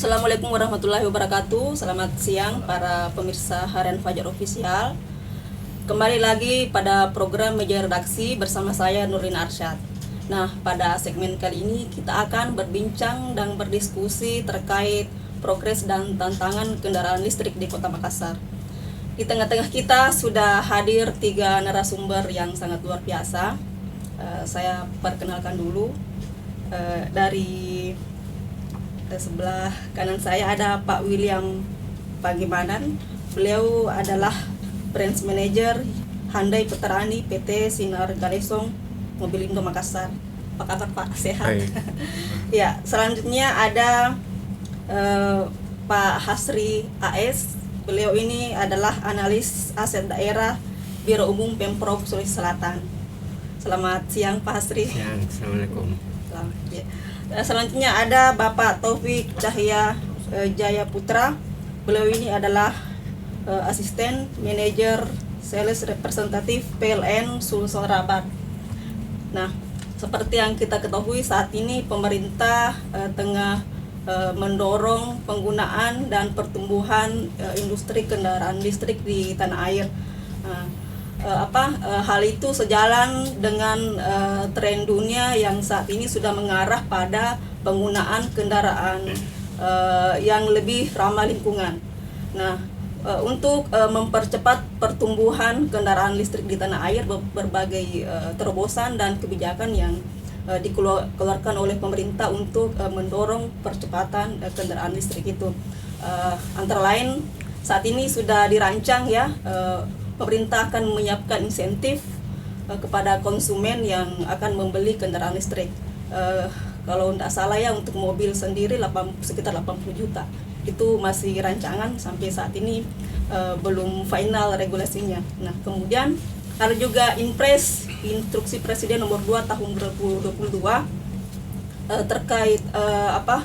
Assalamualaikum warahmatullahi wabarakatuh. Selamat siang para pemirsa Harian Fajar Official. Kembali lagi pada program Meja Redaksi bersama saya Nurdin Arsyad. Nah, pada segmen kali ini kita akan berbincang dan berdiskusi terkait progres dan tantangan kendaraan listrik di Kota Makassar. Di tengah-tengah kita sudah hadir 3 narasumber yang sangat luar biasa. Saya perkenalkan dulu. Dari sebelah kanan saya ada Pak William Pagimanan. Beliau adalah Branch Manager Hyundai Veterani PT Sinar Galesong Mobilindo Makassar. Apa kabar Pak? Sehat? Hai. Ya, selanjutnya ada Pak Hasri AS. Beliau ini adalah analis aset daerah Biro Umum Pemprov Sulawesi Selatan. Selamat siang Pak Hasri. Siang, Assalamualaikum. Ya. Selanjutnya ada Bapak Taufik Cahya Jaya Putra. Beliau ini adalah asisten manajer sales representatif PLN Sulsel Rabat. Nah, seperti yang kita ketahui saat ini pemerintah tengah mendorong penggunaan dan pertumbuhan industri kendaraan listrik di tanah air. Hal itu sejalan dengan tren dunia yang saat ini sudah mengarah pada penggunaan kendaraan yang lebih ramah lingkungan. Nah, untuk mempercepat pertumbuhan kendaraan listrik di tanah air, berbagai terobosan dan kebijakan yang dikeluarkan oleh pemerintah untuk mendorong percepatan kendaraan listrik itu. Antara lain saat ini sudah dirancang ya, pemerintah akan menyiapkan insentif kepada konsumen yang akan membeli kendaraan listrik. Kalau tidak salah ya, untuk mobil sendiri sekitar 80 juta. Itu masih rancangan, sampai saat ini belum final regulasinya. Nah, kemudian ada juga Inpres, Instruksi Presiden nomor 2 tahun 2022 terkait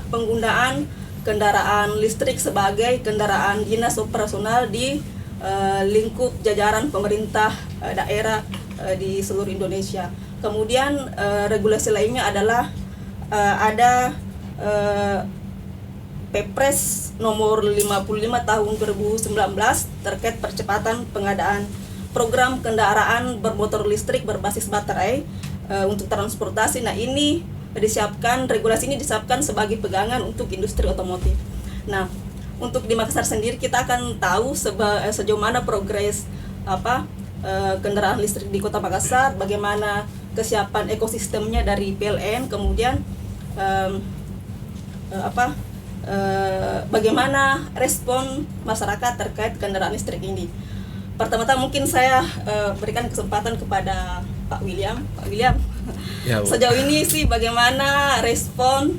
penggunaan kendaraan listrik sebagai kendaraan dinas operasional di lingkup jajaran pemerintah daerah di seluruh Indonesia. Kemudian regulasi lainnya adalah ada Perpres nomor 55 tahun 2019 terkait percepatan pengadaan program kendaraan bermotor listrik berbasis baterai untuk transportasi. Nah, ini regulasi ini disiapkan sebagai pegangan untuk industri otomotif. Nah, untuk di Makassar sendiri kita akan tahu sejauh mana progres kendaraan listrik di Kota Makassar, bagaimana kesiapan ekosistemnya dari PLN, kemudian bagaimana respon masyarakat terkait kendaraan listrik ini. Pertama-tama mungkin saya berikan kesempatan kepada Pak William. Pak William, ya, sejauh ini sih bagaimana respon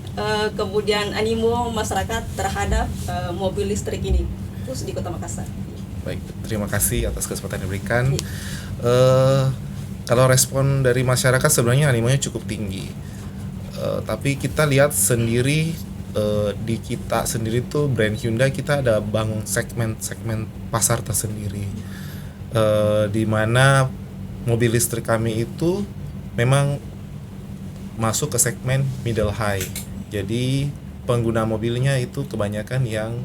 kemudian animo masyarakat terhadap mobil listrik ini khusus di Kota Makassar? Baik, terima kasih atas kesempatan yang diberikan. Kalau respon dari masyarakat sebenarnya animonya cukup tinggi. Tapi kita lihat sendiri di kita sendiri tuh brand Hyundai, kita ada bangun segmen pasar tersendiri, di mana mobil listrik kami itu memang masuk ke segmen middle high. Jadi pengguna mobilnya itu kebanyakan yang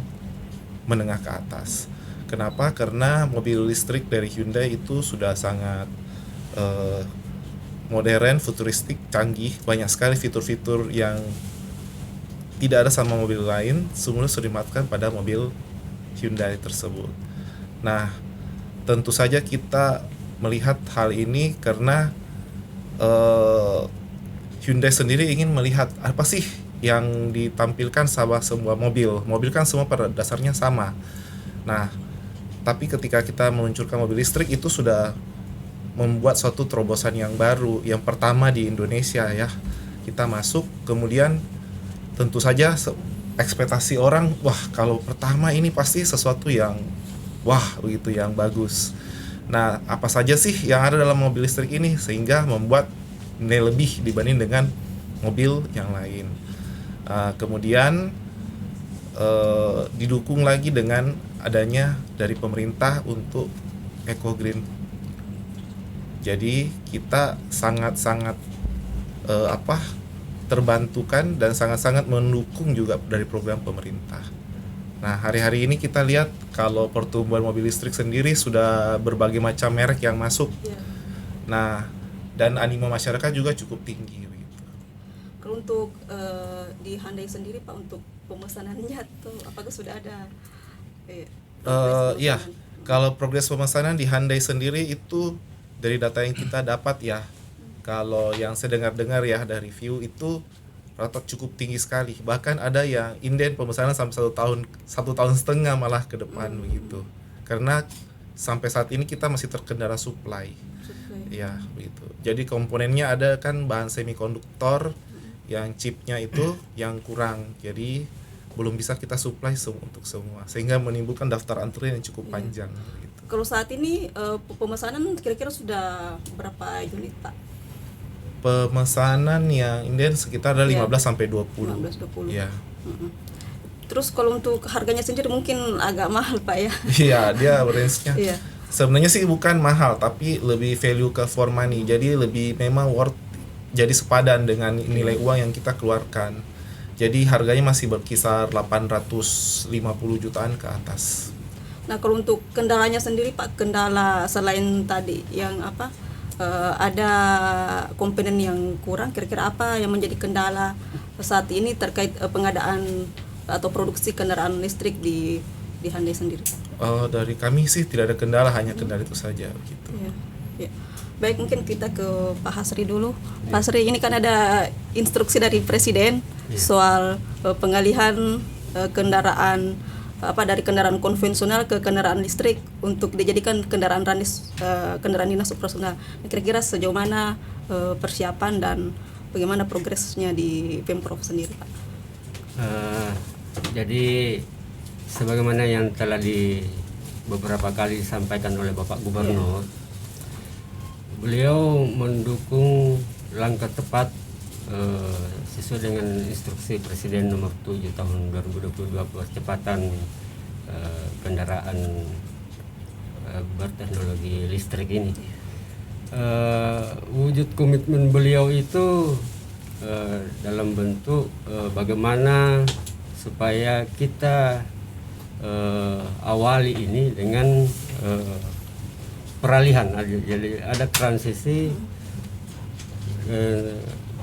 menengah ke atas. Kenapa? Karena mobil listrik dari Hyundai itu sudah sangat modern, futuristik, canggih, banyak sekali fitur-fitur yang tidak ada sama mobil lain, semua sudah dimatkan pada mobil Hyundai tersebut. Nah, tentu saja kita melihat hal ini karena Hyundai sendiri ingin melihat apa sih yang ditampilkan sama semua mobil. Mobil kan semua pada dasarnya sama. Nah, tapi ketika kita meluncurkan mobil listrik itu sudah membuat suatu terobosan yang baru, yang pertama di Indonesia ya. Kita masuk, kemudian tentu saja ekspektasi orang, wah kalau pertama ini pasti sesuatu yang wah begitu, yang bagus. Nah, apa saja sih yang ada dalam mobil listrik ini sehingga membuat nilai lebih dibanding dengan mobil yang lain. Kemudian didukung lagi dengan adanya dari pemerintah untuk eco green. Jadi kita sangat terbantukan dan sangat-sangat mendukung juga dari program pemerintah. Nah, hari-hari ini kita lihat kalau pertumbuhan mobil listrik sendiri sudah berbagai macam merek yang masuk. Ya. Nah, dan animo masyarakat juga cukup tinggi begitu. Kalau untuk di Hyundai sendiri Pak, untuk pemesanannya tuh apakah sudah ada progres Ya, pemesanan? kalau progres pemesanan di Hyundai sendiri itu dari data yang kita dapat ya, kalau yang saya dengar-dengar ya dari review itu rata cukup tinggi sekali. Bahkan ada yang inden pemesanan sampai 1,5 tahun malah ke depan begitu. Karena sampai saat ini kita masih terkendala supply. Ya, begitu. Jadi komponennya ada kan bahan semikonduktor yang chipnya itu yang kurang. Jadi belum bisa kita supply untuk semua, sehingga menimbulkan daftar antrian yang cukup panjang gitu. Kalau saat ini pemesanan kira-kira sudah berapa unit Pak? Pemesanan yang inden sekitar ada 15 sampai 20. 15-20. Ya. Terus kalau untuk harganya sendiri mungkin agak mahal Pak ya? Iya, dia range-nya. Iya. Sebenarnya sih bukan mahal, tapi lebih value ke for money. Jadi lebih memang worth, jadi sepadan dengan nilai uang yang kita keluarkan. Jadi harganya masih berkisar 850 jutaan ke atas. Nah, kalau untuk kendalanya sendiri Pak, kendala selain tadi yang apa? Ada komponen yang kurang, kira-kira apa yang menjadi kendala saat ini terkait pengadaan atau produksi kendaraan listrik di Hyundai sendiri? Dari kami sih tidak ada kendala, hanya kendala itu saja gitu. Ya, ya. Baik, mungkin kita ke Pak Hasri dulu. Pak Hasri, ini kan ada instruksi dari Presiden soal pengalihan kendaraan dari kendaraan konvensional ke kendaraan listrik untuk dijadikan kendaraan dinas operasional. Kira-kira sejauh mana persiapan dan bagaimana progresnya di Pemprov sendiri, Pak? Jadi sebagaimana yang telah beberapa kali disampaikan oleh Bapak Gubernur, beliau mendukung langkah tepat sesuai dengan instruksi Presiden nomor 7 tahun 2022 percepatan kendaraan berteknologi listrik ini. Wujud komitmen beliau itu dalam bentuk bagaimana supaya kita awali ini dengan peralihan, jadi ada transisi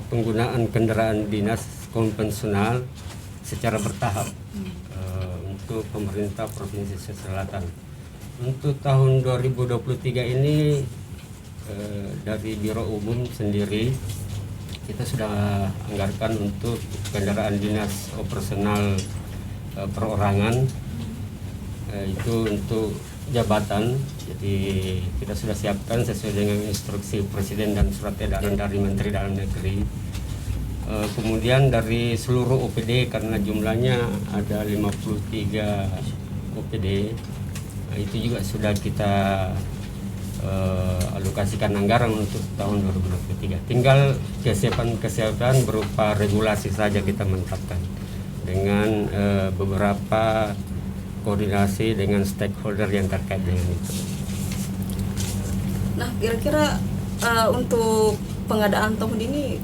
penggunaan kendaraan dinas konvensional secara bertahap untuk pemerintah Provinsi Sulawesi Selatan. Untuk tahun 2023 ini dari Biro Umum sendiri kita sudah anggarkan untuk kendaraan dinas operasional perorangan, itu untuk jabatan. Jadi kita sudah siapkan sesuai dengan instruksi Presiden dan surat edaran dari Menteri Dalam Negeri. Kemudian dari seluruh OPD, karena jumlahnya ada 53 OPD, itu juga sudah kita alokasikan anggaran untuk tahun 2023. Tinggal kesiapan berupa regulasi saja kita mantapkan dengan beberapa koordinasi dengan stakeholder yang terkait dengan itu. Nah, kira-kira untuk pengadaan tahun ini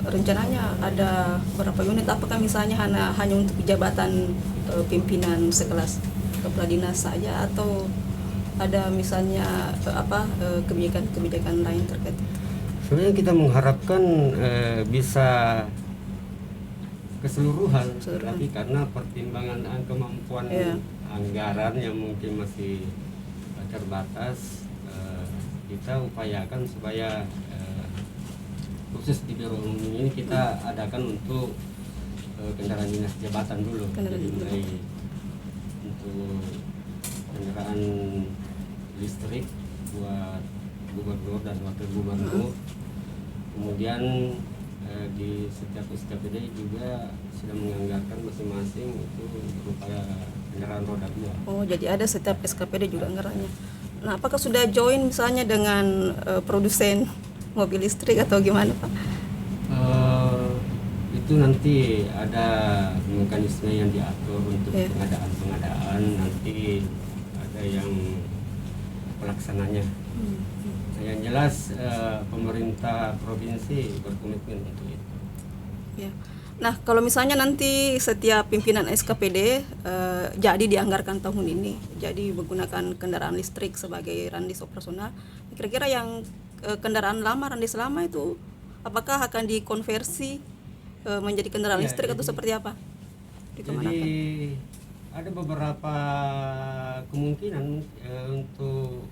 rencananya ada berapa unit? Apakah misalnya hanya untuk jabatan pimpinan sekelas kepala dinas saja, atau ada misalnya kebijakan lain terkait itu? Sebenarnya kita mengharapkan bisa keseluruhan, tapi karena pertimbangan kemampuan anggaran yang mungkin masih terbatas, kita upayakan supaya khusus di Biro Umum ini kita adakan untuk kendaraan dinas jabatan dulu. Jadi mulai untuk kendaraan listrik buat gubernur dan wakil gubernur. Kemudian di setiap SKPD juga sudah menganggarkan masing-masing itu berupa kendaraan roda 2. Oh, jadi ada setiap SKPD juga anggarannya. Nah, apakah sudah join misalnya dengan produsen mobil listrik atau gimana, Pak? Itu nanti ada mekanisme yang diatur untuk pengadaan, nanti ada yang pelaksananya. Yang jelas pemerintah provinsi berkomitmen untuk itu. Ya. Nah, kalau misalnya nanti setiap pimpinan SKPD jadi dianggarkan tahun ini, jadi menggunakan kendaraan listrik sebagai randis operasional, kira-kira yang kendaraan lama, randis lama itu apakah akan dikonversi menjadi kendaraan Ya, listrik atau jadi- seperti apa? Jadi Dikemanakan? ada beberapa kemungkinan untuk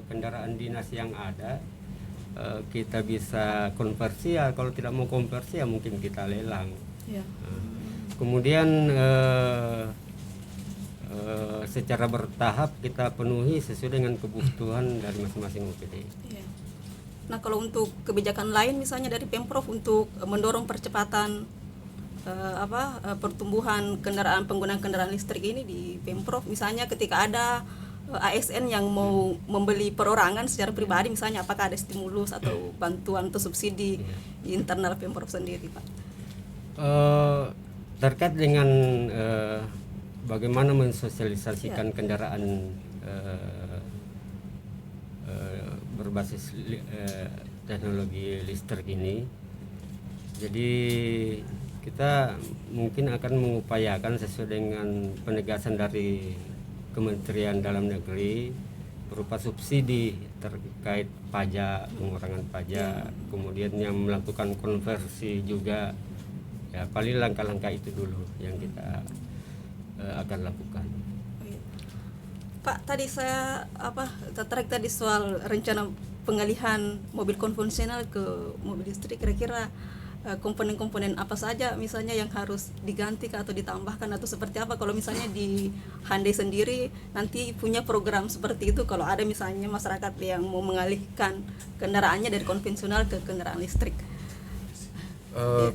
kendaraan dinas yang ada kita bisa konversi, ya kalau tidak mau konversi ya mungkin kita lelang. Ya. Kemudian secara bertahap kita penuhi sesuai dengan kebutuhan dari masing-masing OPD. Iya. Nah, kalau untuk kebijakan lain misalnya dari Pemprov untuk mendorong percepatan pertumbuhan penggunaan kendaraan listrik ini di Pemprov, misalnya ketika ada ASN yang mau membeli perorangan secara pribadi, misalnya apakah ada stimulus atau bantuan atau subsidi di internal Pemprov sendiri, Pak? Terkait dengan bagaimana mensosialisasikan kendaraan berbasis teknologi listrik ini, jadi kita mungkin akan mengupayakan sesuai dengan penegasan dari Kementerian Dalam Negeri berupa subsidi terkait pajak, pengurangan pajak, kemudian yang melakukan konversi juga. Ya, paling langkah-langkah itu dulu yang kita akan lakukan. Pak, tadi saya tertarik tadi soal rencana pengalihan mobil konvensional ke mobil listrik. Kira-kira komponen-komponen apa saja misalnya yang harus diganti atau ditambahkan atau seperti apa kalau misalnya di Hyundai sendiri nanti punya program seperti itu, kalau ada misalnya masyarakat yang mau mengalihkan kendaraannya dari konvensional ke kendaraan listrik?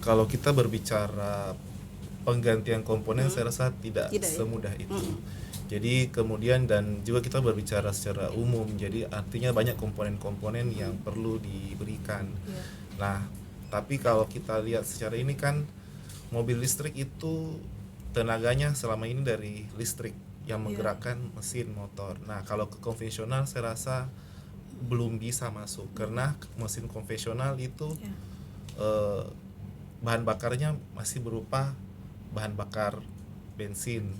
Kalau kita berbicara penggantian komponen, saya rasa tidak ya? semudah itu. Jadi kemudian dan juga kita berbicara secara umum, jadi artinya banyak komponen-komponen yang perlu diberikan. Nah, tapi kalau kita lihat secara ini kan mobil listrik itu tenaganya selama ini dari listrik yang menggerakkan mesin motor. Nah, kalau ke konvensional saya rasa belum bisa masuk karena mesin konvensional itu bahan bakarnya masih berupa bahan bakar bensin.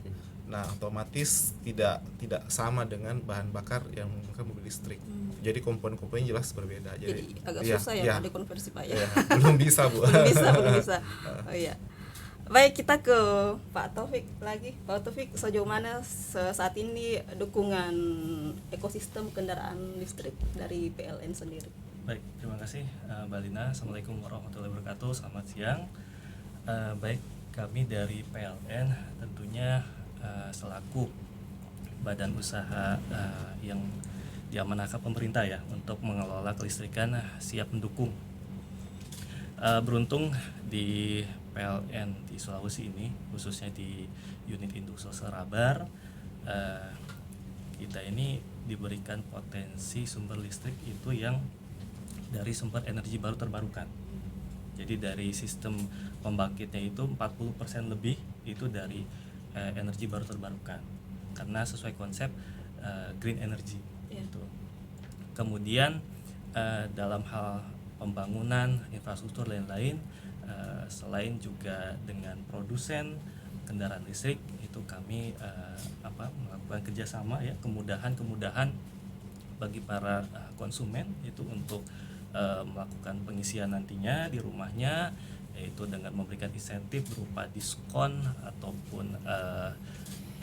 Nah, otomatis tidak sama dengan bahan bakar yang menggunakan mobil listrik. Jadi komponen-komponen jelas berbeda. Jadi agak susah ya ada konversi, Pak ya. Belum bisa, Bu. belum bisa. Oh iya. Baik, kita ke Pak Taufik lagi. Pak Taufik, sejauh mana saat ini dukungan ekosistem kendaraan listrik dari PLN sendiri? Baik, terima kasih Mbak Lina. Assalamualaikum warahmatullahi wabarakatuh. Selamat siang. Baik, kami dari PLN tentunya selaku badan usaha yang diamanahkan pemerintah ya untuk mengelola kelistrikan siap mendukung. Beruntung di PLN di Sulawesi ini, khususnya di unit induk Serabar, kita ini diberikan potensi sumber listrik itu yang dari sumber energi baru terbarukan. Jadi dari sistem pembangkitnya itu 40% lebih itu dari energi baru terbarukan, karena sesuai konsep green energy. Gitu. Kemudian dalam hal pembangunan infrastruktur lain-lain, selain juga dengan produsen kendaraan listrik itu kami melakukan kerjasama ya, kemudahan bagi para konsumen itu untuk melakukan pengisian nantinya di rumahnya, yaitu dengan memberikan insentif berupa diskon ataupun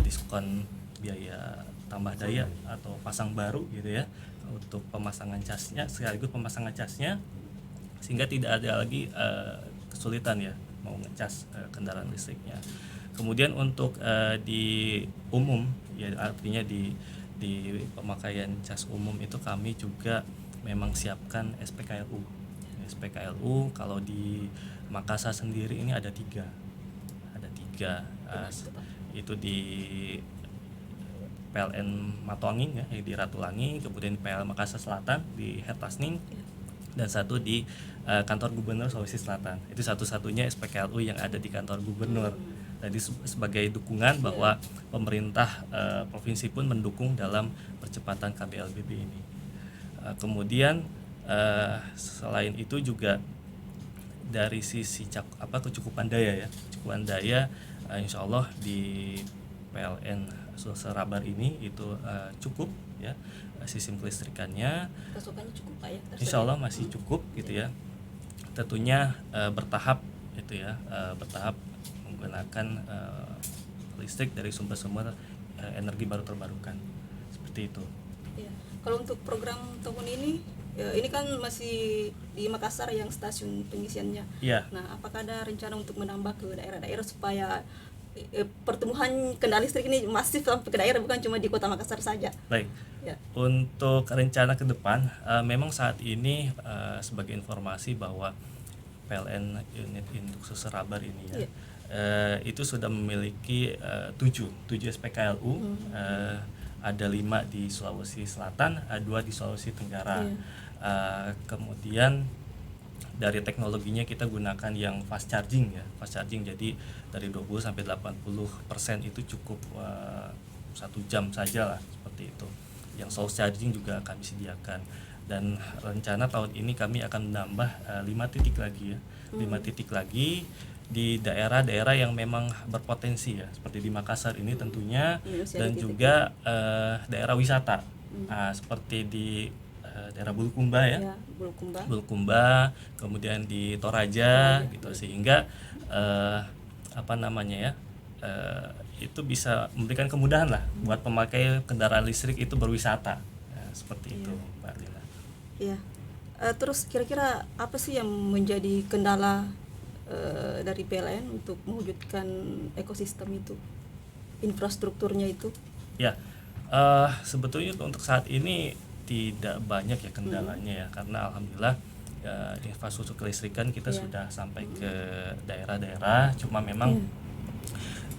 diskon biaya tambah daya atau pasang baru gitu ya, untuk pemasangan casnya sekaligus pemasangan casnya, sehingga tidak ada lagi kesulitan ya mau ngecas kendaraan listriknya. Kemudian untuk di umum ya, artinya di pemakaian cas umum itu kami juga memang siapkan SPKLU. SPKLU kalau di Makassar sendiri ini ada tiga, itu di PLN Matoanging ya, di Ratulangi, kemudian PLN Makassar Selatan di Hertasning, dan satu di kantor gubernur Sulawesi Selatan. Itu satu-satunya SPKLU yang ada di kantor gubernur. Jadi sebagai dukungan bahwa pemerintah provinsi pun mendukung dalam percepatan KBLBB ini. Kemudian selain itu juga dari sisi kecukupan daya ya, kecukupan daya insya Allah di PLN Sulsel Rabar ini itu cukup ya, sistem kelistrikannya Pasokannya cukup Pak ya? insya Allah masih cukup gitu ya. Tentunya bertahap itu ya, bertahap menggunakan listrik dari sumber-sumber energi baru terbarukan seperti itu. Iya. Kalau untuk program tahun ini kan masih di Makassar yang stasiun pengisiannya. Iya. Nah, apakah ada rencana untuk menambah ke daerah-daerah supaya pertumbuhan kendaraan listrik ini masif sampai ke daerah, bukan cuma di Kota Makassar saja? Baik. Ya. Untuk rencana ke depan, memang saat ini sebagai informasi bahwa PLN unit induk Sulsel Rabar ini ya, itu sudah memiliki 7 SPKLU, ada 5 di Sulawesi Selatan, 2 di Sulawesi Tenggara. Kemudian dari teknologinya kita gunakan yang fast charging ya, fast charging, jadi dari 20 sampai 80% itu cukup 1 jam saja lah, seperti itu. Yang slow charging juga kami sediakan, dan rencana tahun ini kami akan menambah 5 titik lagi ya, 5 titik lagi di daerah-daerah yang memang berpotensi ya, seperti di Makassar ini tentunya, dan juga daerah wisata, seperti di daerah Bulukumba ya, Bulukumba, kemudian di Toraja gitu, sehingga itu bisa memberikan kemudahan lah buat pemakai kendaraan listrik itu berwisata ya, seperti itu Mbak Lina. Iya. Terus kira-kira apa sih yang menjadi kendala dari PLN untuk mewujudkan ekosistem itu, infrastrukturnya itu? Ya, sebetulnya untuk saat ini tidak banyak ya kendalanya ya, karena alhamdulillah infrastruktur kelistrikan kita sudah sampai ke daerah-daerah, cuma memang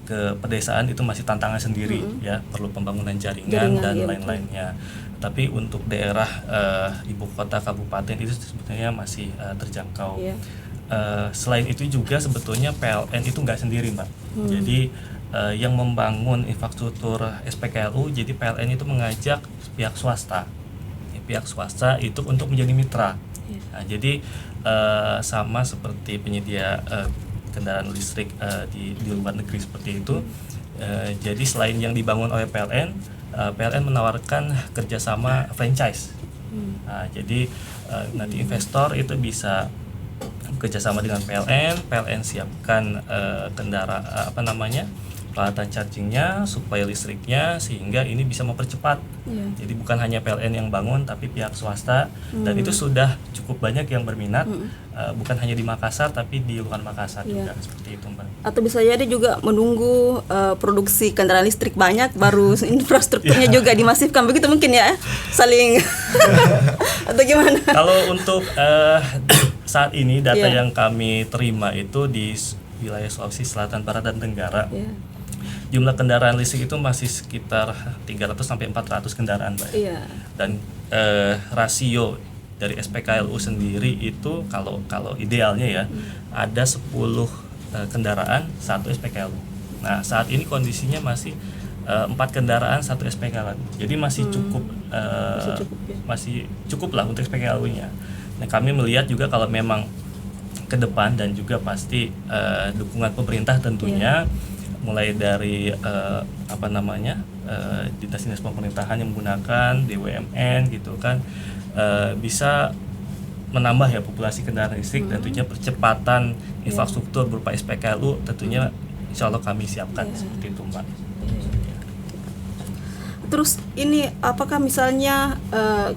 ke pedesaan itu masih tantangan sendiri ya, perlu pembangunan jaringan dan lain-lainnya. Tapi untuk daerah ibu kota kabupaten itu sebetulnya masih terjangkau. Selain itu juga sebetulnya PLN itu nggak sendiri Mbak. Jadi yang membangun infrastruktur SPKLU, jadi PLN itu mengajak pihak swasta itu untuk menjadi mitra. Nah, jadi sama seperti penyedia kendaraan listrik di luar negeri seperti itu. Jadi selain yang dibangun oleh PLN, PLN menawarkan kerjasama franchise. Nah, jadi nanti investor itu bisa kerjasama dengan PLN siapkan peralatan chargingnya, supply listriknya, sehingga ini bisa mempercepat. Jadi bukan hanya PLN yang bangun, tapi pihak swasta, dan itu sudah cukup banyak yang berminat, bukan hanya di Makassar, tapi di luar Makassar juga, seperti itu Mbak. Atau bisa jadi juga menunggu produksi kendaraan listrik banyak, baru infrastrukturnya juga dimasifkan, begitu mungkin ya, saling atau gimana? Kalau untuk saat ini data yang kami terima itu di wilayah Sulawesi Selatan, Barat, dan Tenggara, jumlah kendaraan listrik itu masih sekitar 300 sampai 400 kendaraan, Mbak. Dan rasio dari SPKLU sendiri itu kalau idealnya ya ada 10 kendaraan 1 SPKLU. Nah, saat ini kondisinya masih 4 kendaraan 1 SPKLU. Jadi masih cukup masih cukup lah untuk SPKLU-nya. Nah, kami melihat juga kalau memang ke depan, dan juga pasti dukungan pemerintah tentunya, mulai dari dinas-dinas pemerintahan yang menggunakan BUMN gitu kan, bisa menambah ya populasi kendaraan listrik, dan tentunya percepatan infrastruktur berupa SPKLU tentunya insya Allah kami siapkan seperti itu Mbak. Terus ini apakah misalnya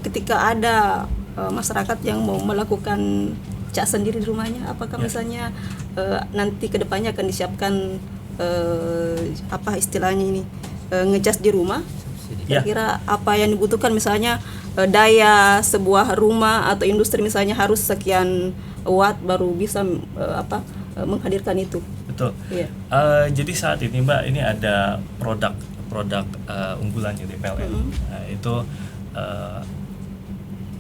ketika ada masyarakat yang mau melakukan cat sendiri di rumahnya, apakah misalnya nanti kedepannya akan disiapkan istilahnya ini ngecas di rumah? Kira-kira apa yang dibutuhkan, misalnya daya sebuah rumah atau industri misalnya harus sekian watt baru bisa menghadirkan itu? Betul. Jadi saat ini Mbak, ini ada produk unggulannya di PLN. Itu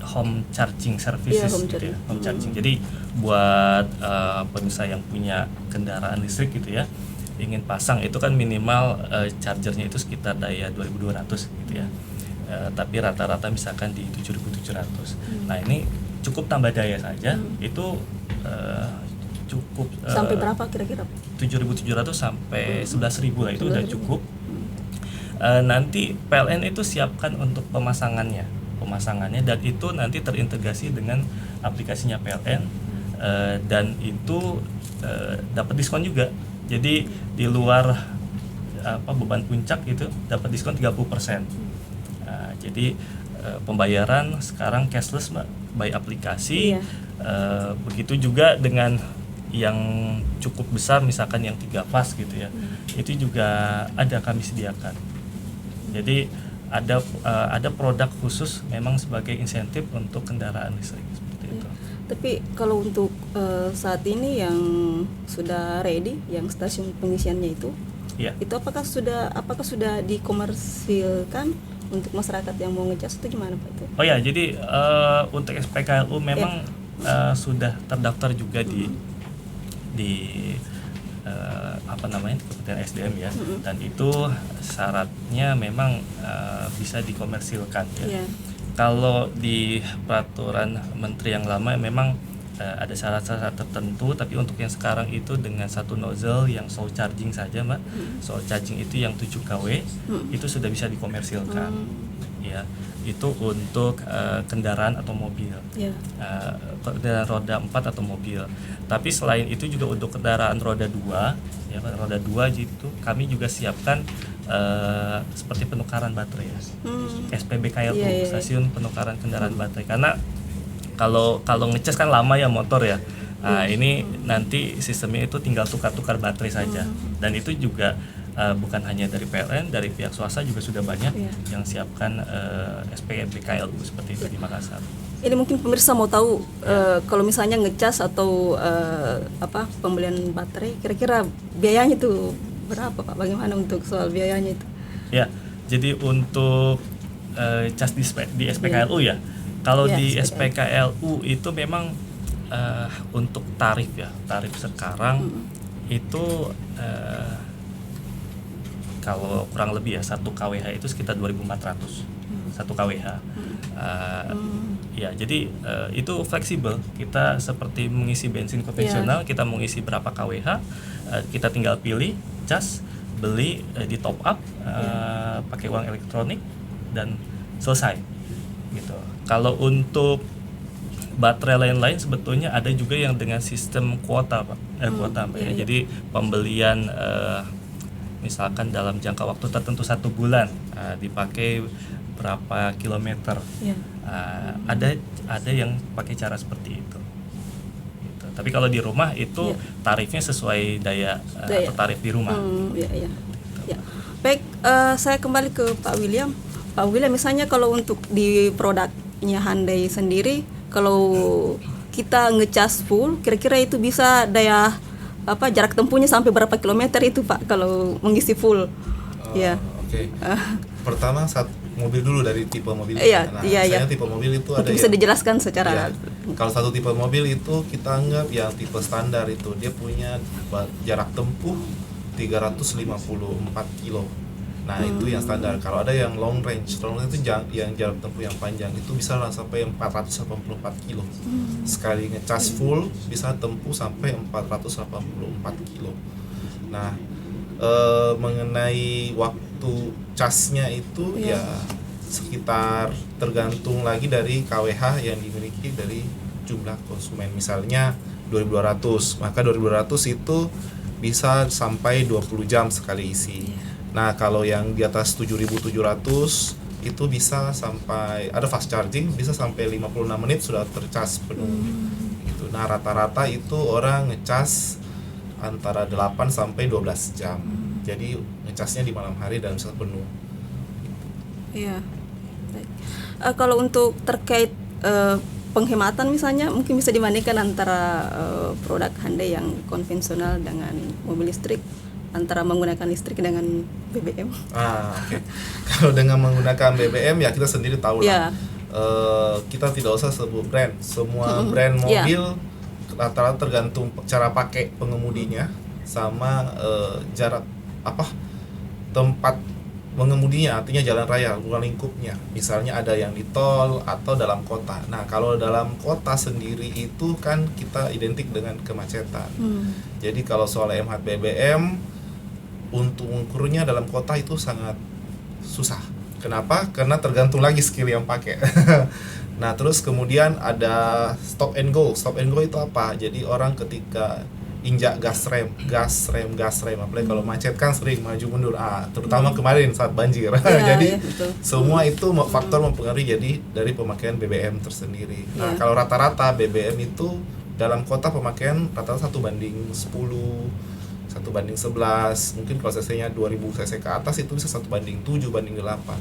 home charging services, home charging. Jadi buat pemirsa yang punya kendaraan listrik gitu ya, ingin pasang itu kan minimal chargernya itu sekitar daya 2200 gitu ya. Tapi rata-rata misalkan di 7700. Nah, ini cukup tambah daya saja itu cukup. Sampai berapa kira-kira? 7.700 sampai 11.000 lah, itu udah cukup. Nanti PLN itu siapkan untuk pemasangannya, dan itu nanti terintegrasi dengan aplikasinya PLN, dan itu dapat diskon juga. Jadi di luar beban puncak itu dapat diskon 30%. Jadi pembayaran sekarang cashless, Mbak, by aplikasi. Begitu juga dengan yang cukup besar, misalkan yang 3 fas gitu ya, itu juga ada kami sediakan. Jadi ada produk khusus memang sebagai insentif untuk kendaraan listrik seperti itu. Tapi kalau untuk saat ini yang sudah ready, yang stasiun pengisiannya itu apakah sudah dikomersilkan untuk masyarakat yang mau ngecas itu gimana Pak itu? Oh ya, jadi untuk SPKLU memang sudah terdaftar juga di Kementerian SDM ya, dan itu syaratnya memang bisa dikomersilkan ya. Kalau di peraturan menteri yang lama memang ada syarat-syarat tertentu, tapi untuk yang sekarang itu dengan satu nozzle yang slow charging saja, Mbak. Slow charging itu yang 7 kW itu sudah bisa dikomersilkan. Ya, itu untuk kendaraan atau mobil. Kendaraan roda 4 atau mobil. Tapi selain itu juga untuk kendaraan roda 2, ya, roda 2 gitu, kami juga siapkan seperti penukaran baterai ya. SPBKLU, stasiun penukaran kendaraan baterai. Karena kalau ngecas kan lama ya motor ya. Nah, ini nanti sistemnya itu tinggal tukar-tukar baterai saja. Dan itu juga bukan hanya dari PLN, dari pihak swasta juga sudah banyak yang siapkan SPBKLU seperti itu di Makassar. Ini mungkin pemirsa mau tahu kalau misalnya ngecas atau pembelian baterai, kira-kira biayanya itu berapa Pak? Bagaimana untuk soal biayanya itu? Ya, jadi untuk cas di SPKLU ya. Kalau di SPKLU itu memang untuk tarif sekarang itu kalau kurang lebih ya 1 kWh itu sekitar 2.400 1 kWh. Ya, jadi itu fleksibel. Kita seperti mengisi bensin konvensional, kita mau ngisi berapa kWh, kita tinggal pilih cas, beli, di top up, pakai uang elektronik dan selesai gitu. Kalau untuk baterai lain-lain sebetulnya ada juga yang dengan sistem kuota Pak, Jadi pembelian misalkan dalam jangka waktu tertentu 1 bulan, dipakai berapa kilometer, ada yang pakai cara seperti itu. Gitu. Tapi kalau di rumah itu tarifnya sesuai daya atau tarif di rumah. Baik, saya kembali ke Pak William. Pak William, misalnya kalau untuk di produknya Hyundai sendiri, kalau kita ngecas full, kira-kira itu bisa daya jarak tempuhnya sampai berapa kilometer itu Pak kalau mengisi full? Oke. Pertama mobil dulu dari tipe mobil. Tipe mobil itu ada bisa dijelaskan secara. Kalau satu tipe mobil itu kita anggap yang tipe standar itu dia punya jarak tempuh 354 kilo. Nah, itu yang standar. Kalau ada yang long range itu yang jarak tempuh yang panjang itu bisa sampai 484 kilo. Sekali ngecas full bisa tempuh sampai 484 kilo. Nah, mengenai waktu casnya itu ya sekitar tergantung lagi dari kWh yang dimiliki dari jumlah konsumen. Misalnya 2.200, maka 2.200 itu bisa sampai 20 jam sekali isi. Nah, kalau yang di atas 7.700 itu bisa sampai, ada fast charging, bisa sampai 56 menit sudah tercas penuh. Gitu. Nah, rata-rata itu orang ngecas antara 8 sampai 12 jam. Jadi ngecasnya di malam hari dan bisa penuh. Iya. Baik. Kalau untuk terkait penghematan misalnya, mungkin bisa dibandingkan antara produk Hyundai yang konvensional dengan mobil listrik, antara menggunakan listrik dengan BBM. Oke. Kalau dengan menggunakan BBM ya kita sendiri tahu lah. Kita tidak usah sebut brand. Semua brand mobil rata-rata tergantung cara pakai pengemudinya sama jarak tempat mengemudinya, artinya jalan raya, ruang lingkupnya. Misalnya ada yang di tol atau dalam kota. Nah, kalau dalam kota sendiri itu kan kita identik dengan kemacetan. Jadi kalau soal mHET BBM, untuk mengukurnya dalam kota itu sangat susah. Kenapa? Karena tergantung lagi skill yang pakai. Nah, terus kemudian ada stop and go. Stop and go itu apa? Jadi orang ketika injak gas rem, apalagi kalau macet kan sering maju mundur, terutama kemarin saat banjir. Jadi betul. semua itu faktor mempengaruhi jadi dari pemakaian BBM tersendiri. Nah, kalau rata-rata BBM itu dalam kota pemakaian rata-rata 1:10, 1:11, mungkin kalau cc-nya 2000 cc ke atas itu bisa 1:7, 1:8.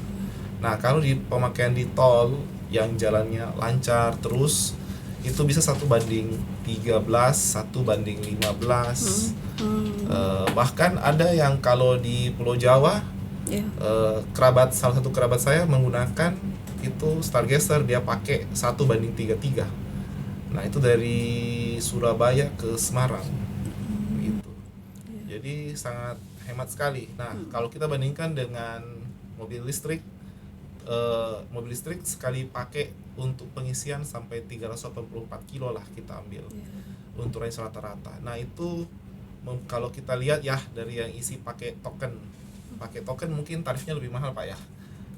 Nah, kalau di pemakaian di tol yang jalannya lancar terus itu bisa 1:13, 1:15. Bahkan ada yang kalau di Pulau Jawa, salah satu kerabat saya menggunakan itu Stargazer, dia pakai 1:33. Nah, itu dari Surabaya ke Semarang gitu. Jadi sangat hemat sekali. Nah, kalau kita bandingkan dengan mobil listrik sekali pakai untuk pengisian sampai 384 kilo lah kita ambil untuk range rata-rata. Nah, itu kalau kita lihat ya dari yang isi pakai token mungkin tarifnya lebih mahal Pak ya.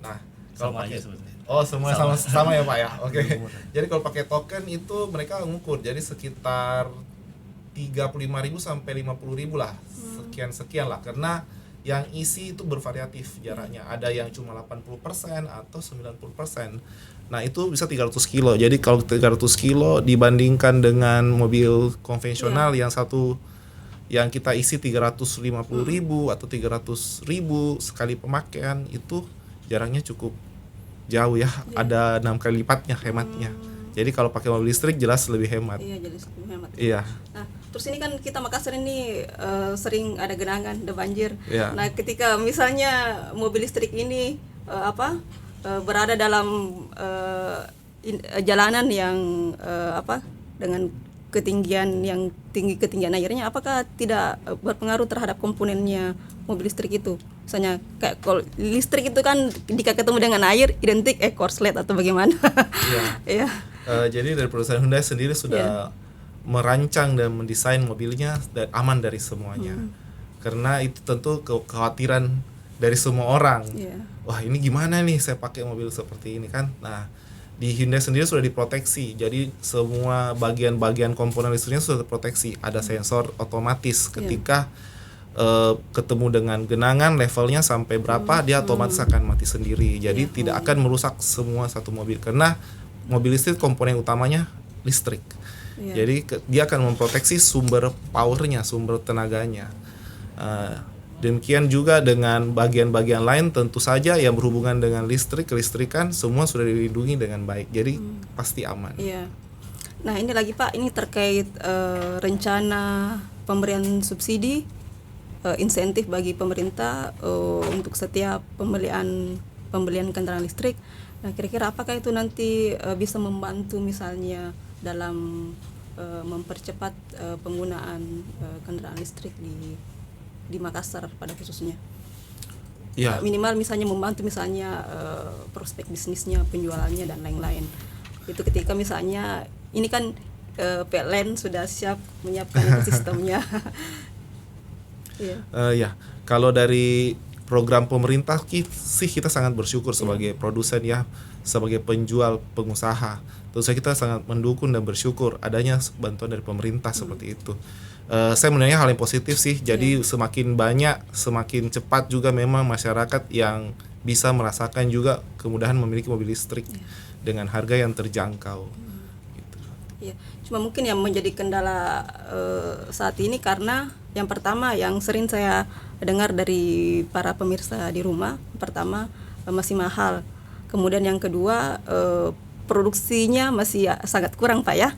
Nah, kalau pakai semua sama ya Pak ya. Oke. Jadi kalau pakai token itu mereka mengukur jadi sekitar 35.000 sampai 50.000 lah, sekian lah, karena yang isi itu bervariatif jaraknya, ada yang cuma 80% atau 90%. Nah, itu bisa 300 kilo. Jadi kalau 300 kilo dibandingkan dengan mobil konvensional yang satu yang kita isi 350.000 atau 300.000 sekali pemakaian, itu jaraknya cukup jauh ya, ada 6 kali lipatnya hematnya. Jadi kalau pakai mobil listrik jelas lebih hemat. Iya, jelas lebih hemat. Iya. Nah, terus ini kan kita Makassar ini sering ada genangan, ada banjir. Iya. Nah, ketika misalnya mobil listrik ini berada dalam jalanan yang dengan ketinggian yang tinggi, ketinggian airnya, apakah tidak berpengaruh terhadap komponennya mobil listrik itu? Misalnya kayak kalau listrik itu kan jika ketemu dengan air identik korslet atau bagaimana? Iya. Jadi dari perusahaan Hyundai sendiri sudah merancang dan mendesain mobilnya dan aman dari semuanya. Karena itu tentu kekhawatiran dari semua orang. Wah, ini gimana nih saya pakai mobil seperti ini kan? Nah, di Hyundai sendiri sudah diproteksi. Jadi semua bagian-bagian komponen listriknya sudah terproteksi. Ada sensor otomatis ketika ketemu dengan genangan levelnya sampai berapa dia otomatis akan mati sendiri. Jadi tidak akan merusak semua satu mobil karena mobil listrik komponen utamanya listrik. Jadi dia akan memproteksi sumber powernya, sumber tenaganya. Demikian juga dengan bagian-bagian lain tentu saja yang berhubungan dengan listrik, kelistrikan semua sudah dilindungi dengan baik. Jadi pasti aman. Iya. Nah, ini lagi Pak, ini terkait rencana pemberian subsidi insentif bagi pemerintah untuk setiap pembelian kendaraan listrik. Nah, kira-kira apakah itu nanti bisa membantu misalnya dalam mempercepat penggunaan kendaraan listrik di Makassar pada khususnya? Ya. Minimal misalnya membantu misalnya prospek bisnisnya, penjualannya dan lain-lain. Itu ketika misalnya ini kan PLN sudah siap menyiapkan sistemnya. Ya, kalau dari program pemerintah sih kita sangat bersyukur sebagai produsen ya, sebagai penjual, pengusaha. Tentu saja kita sangat mendukung dan bersyukur adanya bantuan dari pemerintah seperti itu. Saya menilainya hal yang positif sih. Jadi semakin banyak, semakin cepat juga memang masyarakat yang bisa merasakan juga kemudahan memiliki mobil listrik dengan harga yang terjangkau. Gitu. Ya, cuma mungkin yang menjadi kendala saat ini karena yang pertama yang sering saya dengar dari para pemirsa di rumah, pertama masih mahal. Kemudian yang kedua produksinya masih sangat kurang Pak ya.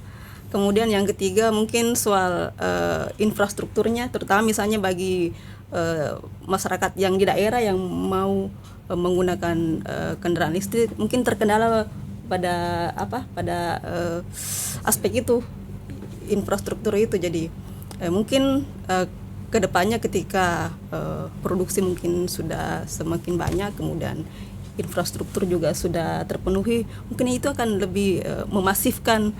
Kemudian yang ketiga mungkin soal infrastrukturnya, terutama misalnya bagi masyarakat yang di daerah yang mau menggunakan kendaraan listrik mungkin terkendala pada aspek itu, infrastruktur itu. Jadi mungkin kedepannya ketika produksi mungkin sudah semakin banyak, kemudian infrastruktur juga sudah terpenuhi, mungkin itu akan lebih memasifkan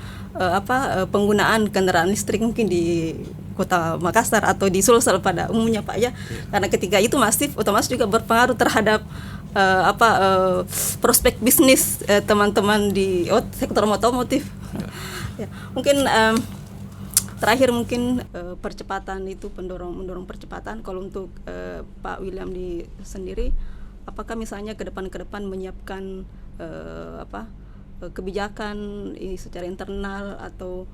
penggunaan kendaraan listrik mungkin di Kota Makassar atau di Sulsel pada umumnya Pak ya. Karena ketika itu masif, otomatis juga berpengaruh terhadap prospek bisnis teman-teman di sektor otomotif. Ya, mungkin terakhir mungkin percepatan itu mendorong percepatan. Kalau untuk Pak William sendiri, apakah misalnya ke depan menyiapkan kebijakan secara internal atau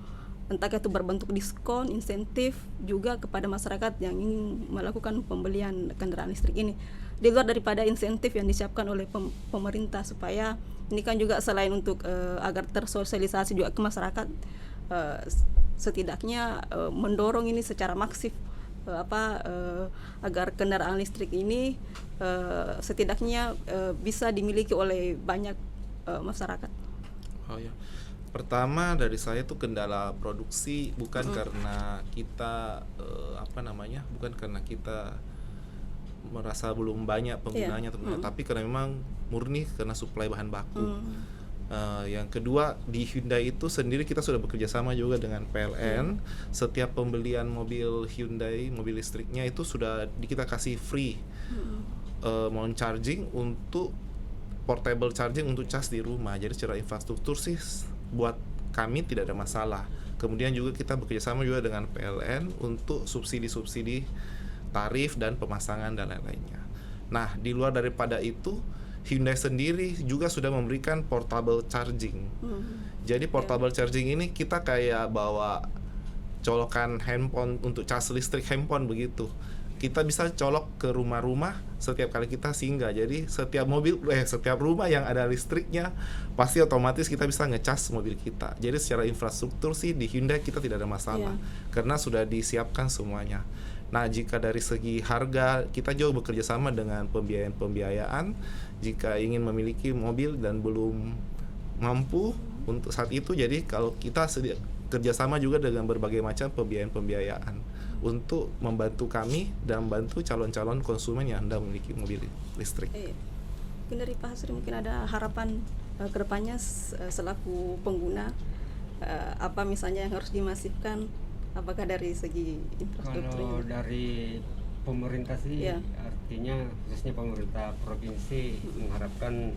entah itu berbentuk diskon, insentif juga kepada masyarakat yang ingin melakukan pembelian kendaraan listrik ini, di luar daripada insentif yang disiapkan oleh pemerintah, supaya ini kan juga selain untuk agar tersosialisasi juga ke masyarakat, setidaknya mendorong ini secara masif agar kendaraan listrik ini setidaknya bisa dimiliki oleh banyak masyarakat. Oh ya. Pertama dari saya tuh kendala produksi bukan karena kita bukan karena kita merasa belum banyak penggunanya, tapi karena memang murni karena suplai bahan baku. Yang kedua, di Hyundai itu sendiri kita sudah bekerja sama juga dengan PLN. Setiap pembelian mobil Hyundai, mobil listriknya itu sudah kita kasih free mount charging untuk portable charging untuk cas di rumah. Jadi secara infrastruktur sih buat kami tidak ada masalah. Kemudian juga kita bekerja sama juga dengan PLN untuk subsidi-subsidi tarif dan pemasangan dan lain-lainnya. Nah, di luar daripada itu, Hyundai sendiri juga sudah memberikan portable charging. Jadi portable charging ini kita kayak bawa colokan handphone untuk cas listrik handphone begitu. Kita bisa colok ke rumah-rumah setiap kali kita singgah. Jadi setiap rumah yang ada listriknya pasti otomatis kita bisa ngecas mobil kita. Jadi secara infrastruktur sih di Hyundai kita tidak ada masalah karena sudah disiapkan semuanya. Nah, jika dari segi harga, kita juga bekerja sama dengan pembiayaan. Jika ingin memiliki mobil dan belum mampu untuk saat itu, jadi kalau kita kerjasama juga dengan berbagai macam pembiayaan untuk membantu kami dan membantu calon-calon konsumen yang hendak memiliki mobil listrik. Mungkin dari Pak Hasri mungkin ada harapan kedepannya selaku pengguna, apa misalnya yang harus dimasifkan? Apakah dari segi infrastrukturnya? Kalau dari pemerintah sih, artinya khususnya pemerintah provinsi mengharapkan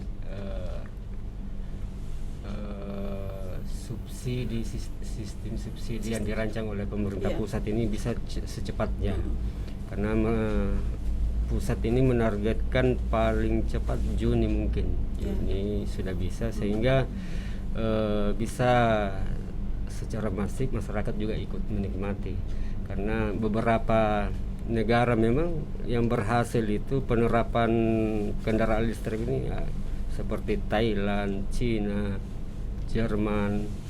sistem subsidi yang dirancang oleh pemerintah pusat ini bisa secepatnya, karena pusat ini menargetkan paling cepat Juni mungkin. Juni sudah bisa, sehingga bisa secara masif masyarakat juga ikut menikmati, karena beberapa negara memang yang berhasil itu penerapan kendaraan listrik ini ya, seperti Thailand, Cina, Jerman,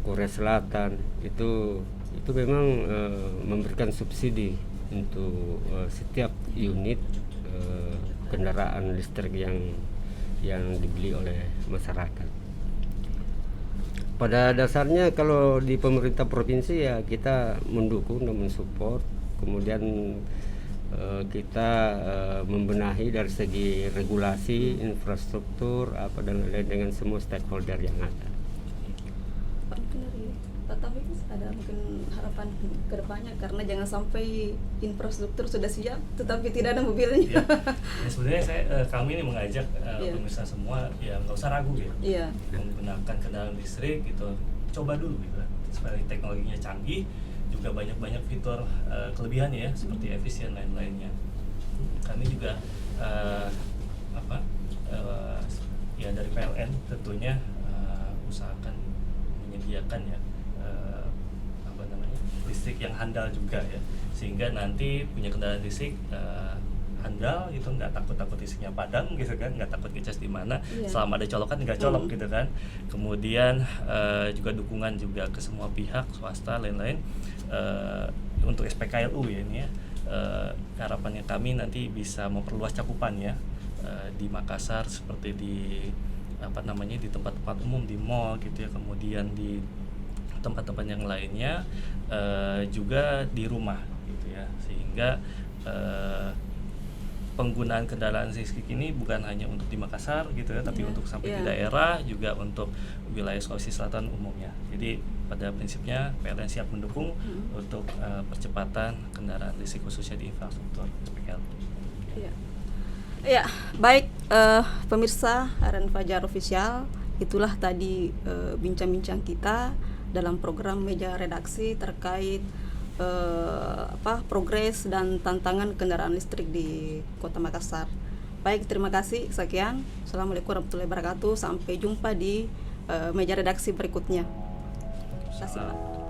Korea Selatan itu memang memberikan subsidi untuk setiap unit kendaraan listrik yang dibeli oleh masyarakat. Pada dasarnya kalau di pemerintah provinsi ya kita mendukung dan mensupport, kemudian kita membenahi dari segi regulasi, infrastruktur, dan lain-lain dengan semua stakeholder yang ada. Pak, mungkin dari Pak Taufik ada mungkin harapan kedepannya, karena jangan sampai infrastruktur sudah siap tetapi tidak ada mobilnya. Sebenarnya kami ini mengajak pemirsa semua ya nggak usah ragu ya, menggunakan kendaraan listrik gitu, coba dulu gitu, supaya teknologinya canggih, juga banyak fitur kelebihannya ya, seperti efisien lain-lainnya. Kami juga ya dari PLN tentunya usahakan menyediakan ya listrik yang handal juga ya, sehingga nanti punya kendaraan listrik handal itu nggak takut listriknya padam gitu kan, nggak takut ngecas di mana, selama ada colokan nggak colok gitu kan. Kemudian juga dukungan juga ke semua pihak swasta lain-lain untuk SPKLU ya ini ya, harapannya kami nanti bisa memperluas cakupan ya di Makassar, seperti di di tempat-tempat umum, di mall gitu ya, kemudian di tempat-tempat yang lainnya, juga di rumah gitu ya. ya, sehingga penggunaan kendaraan listrik ini bukan hanya untuk di Makassar gitu ya, tapi untuk sampai di daerah, juga untuk wilayah Sulawesi Selatan umumnya. Jadi pada prinsipnya PLN siap mendukung untuk percepatan kendaraan listrik khususnya di infrastruktur SPKL. Ya, baik pemirsa RN Fajar Official, itulah tadi bincang-bincang kita dalam program Meja Redaksi terkait progres dan tantangan kendaraan listrik di Kota Makassar. Baik, terima kasih. Sekian. Assalamualaikum warahmatullahi wabarakatuh. Sampai jumpa di Meja Redaksi berikutnya. Terima kasih, Pak.